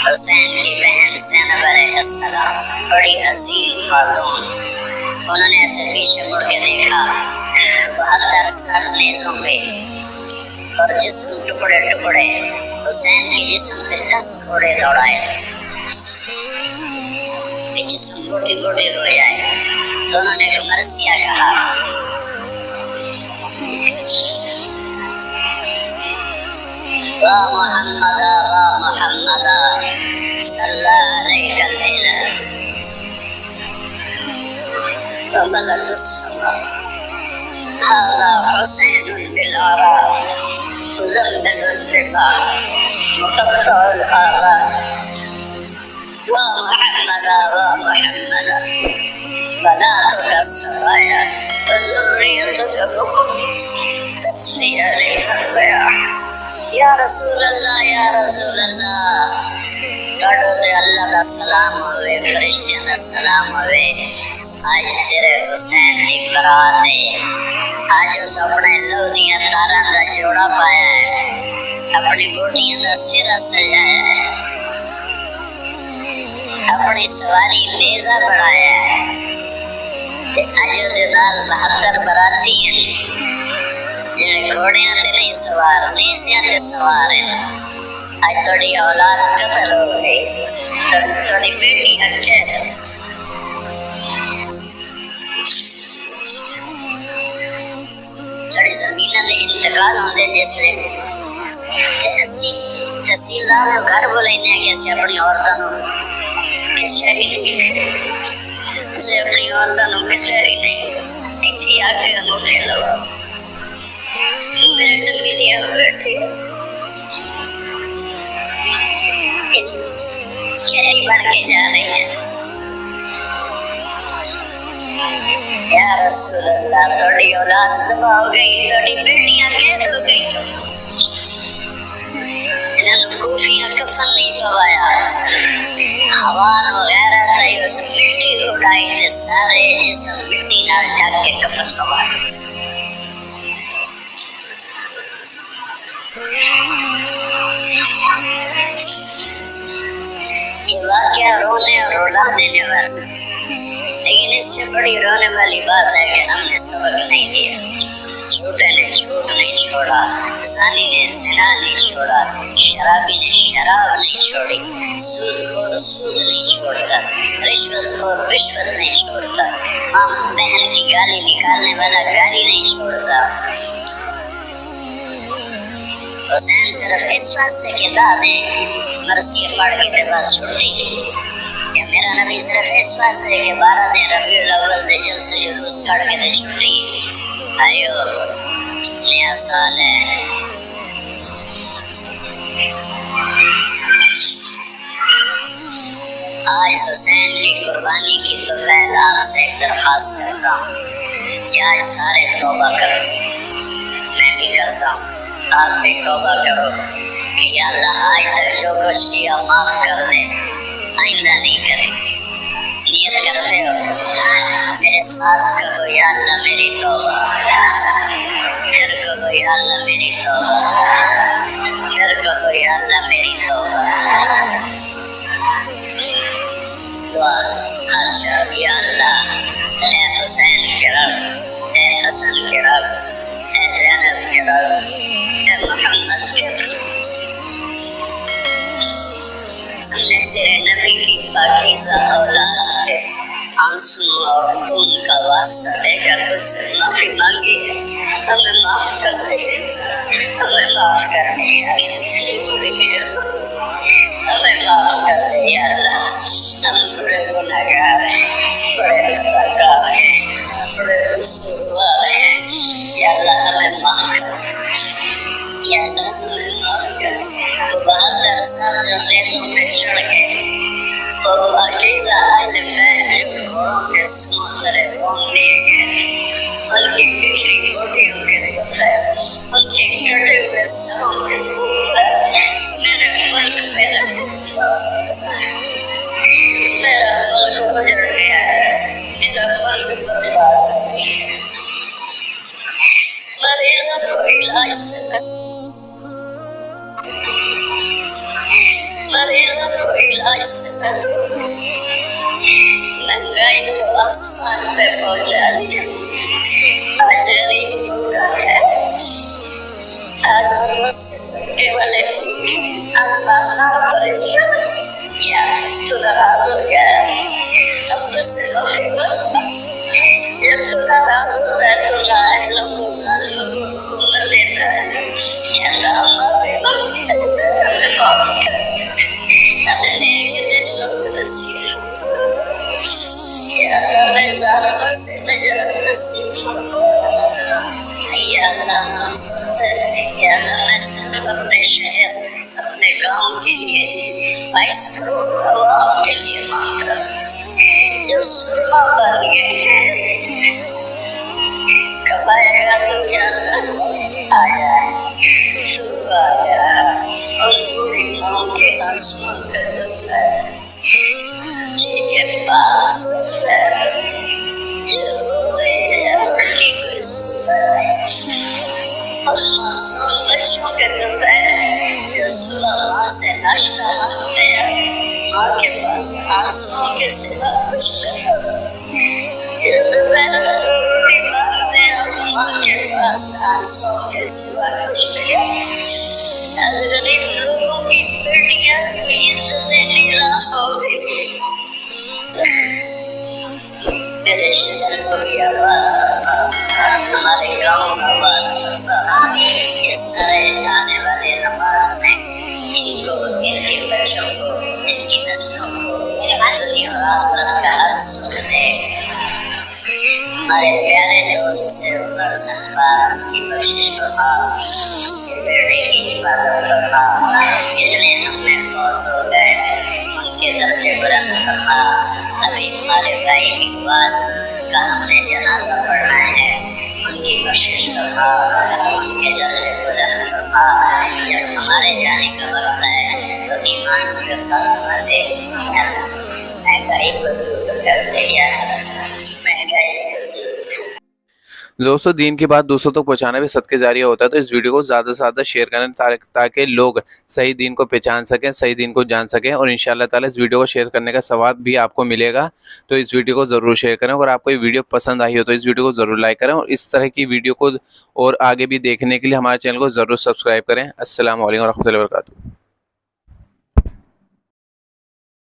हुसैन की बहन zainab अलैहिस्सलाम बड़ी अजीम खातून, उन्होंने ऐसे पीछे मुड़ के देखा, 72 सर नेज़ों पे और जिस्म टुकड़े टुकड़े, हुसैन के जिस्म से 10 घोड़े दौड़ाए कि जिस्म गोटी गोटी हो जाए। तो उन्होंने एक मरसिया कहा, वाह मोहम्मदा सल्लल्लाहु अलैहि वसल्लम हाज़ा हुसैन बिल-आरा मुज़म्मिल अल-रिफ़ा मुक़त्तअ अल-आरा वाह मोहम्मदा बनातुका सफ़ाया व ज़ुर्रियतुका बुक़ुत तस्फ़ी अलैहा बयाह। या रसूल अल्लाह तोड़ो दे अल्लाह दा सलाम होवे, फरिश्तियां दा सलाम होवे। आज तेरे हुसैन दी बरात है, आज उस अपने लहू दियां तारां दा जोड़ा पाया है, अपनी गोटियां दा सिरा सजाया है, अपनी सवारी नेज़ा बढ़ाया है। अज दे नाल 72 बराती हैं जेड़े घोड़ियां ते नहीं सवार, नेज़ियां ते सवार हैं। आज थोड़ी औलाद कत्ल हो गई, थोड़ी बेटी अगे साड़ी ज़मीन दे इंतकाल होंदे जिसले तहसीलदार को घर बुलाने कि असीं अपनी औरतां नूं कचहरी अपनी औरतां नूं कचहरी नहीं इत्थे आके अंगूठे लगाओ। मेरे मिलिया बैठी कैदी बन के जा रही है। या रसूल अल्लाह थोड़ी औलाद ज़बा हो गई, थोड़ी बेटियां कैद हो गई, इन्होंने कोफियां कफन नहीं पवाया, हवान वगैरह थी उस मिट्टी उड़ाई ने सारे जिस्म मिट्टी नाल ढक के कफन पवाया। ये वाक़या रोने और रुला देने वाला, लेकिन इससे बड़ी रोने वाली बात है कि हमने सबक नहीं दिया। झूठे ने झूठ नहीं छोड़ा, ज़ानी ने ज़िना नहीं छोड़ा, शराबी ने शराब नहीं छोड़ी, सूदखोर सूद नहीं छोड़ता, रिश्वतखोर रिश्वत नहीं छोड़ता, माँ बहन की गाली निकालने वाला गाली नहीं छोड़ता। हुसैन सिर्फ इस वास्ते के दादे मरसिया पढ़ के बस छुट्टी कि मेरा नबी सिर्फ इस वास्ते के 12 दिन रबीउल अव्वल दे जलसे जुलूस कढ़ के दे छुट्टी आयो नया साल है। आज हुसैन की कुर्बानी की तो फैल आपसे एक दरख्वास्त करता हूँ कि आज सारे तौबा करो, मैं भी करता हूँ, आप भी तौबा करो कि या अल्लाह आज तक जो कुछ किया माफ कर दे, आइंदा नहीं करे। नियत करते हो, मेरे साथ कहो या अल्लाह मेरी तौबा, फिर कहो या अल्लाह मेरी तौबा, फिर कहो या अल्लाह मेरी तौबा। दुआ अच्छा या अल्लाह ए हुसैन के रब, ए हसन के रब, ए ज़ैनब के रब, ए मोहम्मद के रब, तेरे नबी की पाकीज़ा औलाद के आंसू और खून का वास्ता देकर तुझसे माफी मांगी है, हमें माफ कर दे, हमें माफ कर दे या हमें माफ कर दे या अल्लाह। हम बड़े गुनहगार हैं, बड़े खताकार हैं, बड़े कसूरवार हैं, या अल्लाह हमें माफ कर दे, या अल्लाह हमें माफ कर दे। तो 72 साल नेज़ों पे चढ़ गए और पाकीज़ा अहले बैत जो घोड़ों के समुंदर घूमने गए, उनकी बिखरी गोटियों के कफ़न, उनके कटे हुए सरों के कूफर, मेरे मुल्क मेरा मुल्क गुजर गया है, मेरा मुल्क बर्बाद है, मरीज़ों को इलाज से बीमारियों को इलाज से करो, महंगाई को आसान पे पहुंचा दिया। आज गरीबों का है, आज मुझसे वाले परेशान क्या तू नाराज हो गया, अब तुझसे माफी मांगता। जब तू नाराज होता है तो लाए लोगों को न देता है, या माफी मांगता है, हमें माफ कर, हमें नेक दिल लोग नसीब, या हमें ज़ालिमों से निजात नसीब। या अल्लाह हम सबसे, या अल्लाह मैं सिर्फ अपने शहर, अपने गांव के लिए 22 करोड़ आवाम के लिए मांग रहा हूं जो सुरमा बन गए हैं। कमाएगा तो या अल्लाह आ जाए, तू आ जा और पूरी गांव के आंसुओं का दुख है जिनके पास है जो रोए हैं उनकी कोई सुनवाई। मासूम बच्चों के दुपहर जो सुबह माँ से नाश्ता मांगते हैं, माँ के पास आंसुओं के सिवा कुछ नहीं। जो दोपहर रोटी मांगते हैं, माँ के पास आंसुओं के सिवा कुछ नहीं। आज गरीब लोगों की बेटियां इज्जतें नीलाम हो गई। मेरे शहर को भी आवाज़, हमारे गाँव का आवाज़, ये सारे आने वाले नमाज में इनको, इनके बच्चों को, इनकी नस्लों को दुनिया आखिरत का हक सुख दे। हमारे प्यारे दोस्त से उमर सफार की बख्शिश फरमा, उसके बेटे की हिफाजत फरमा, जितने हमें फौत हो गए उनके दर्जे बुलंद फरमा। अभी हमारे भाई इकबाल का हमने जनाजा पढ़ना है, उनकी बख्शिश फरमा, उनके दर्जे बुलंद फरमा। जब हमारे जाने का वक्त है तो ईमान को खात्मा दे। महंगाई को दूर कर दे यार, महंगाई को दूर। दोस्तों, दीन की बात दूसरों तक पहुंचाना भी सदके जारिया होता है, तो इस वीडियो को ज़्यादा से ज़्यादा शेयर करें ताकि लोग सही दीन को पहचान सकें, सही दीन को जान सकें। और इंशाअल्लाह ताला इस वीडियो को शेयर करने का सवाब भी आपको मिलेगा, तो इस वीडियो को ज़रूर शेयर करें। अगर आपको ये वीडियो पसंद आई हो तो इस वीडियो को ज़रूर लाइक करें, और इस तरह की वीडियो को और आगे भी देखने के लिए हमारे चैनल को ज़रूर सब्सक्राइब करें। अस्सलाम वालेकुम रहमतुल्लाहि व बरकातुहू।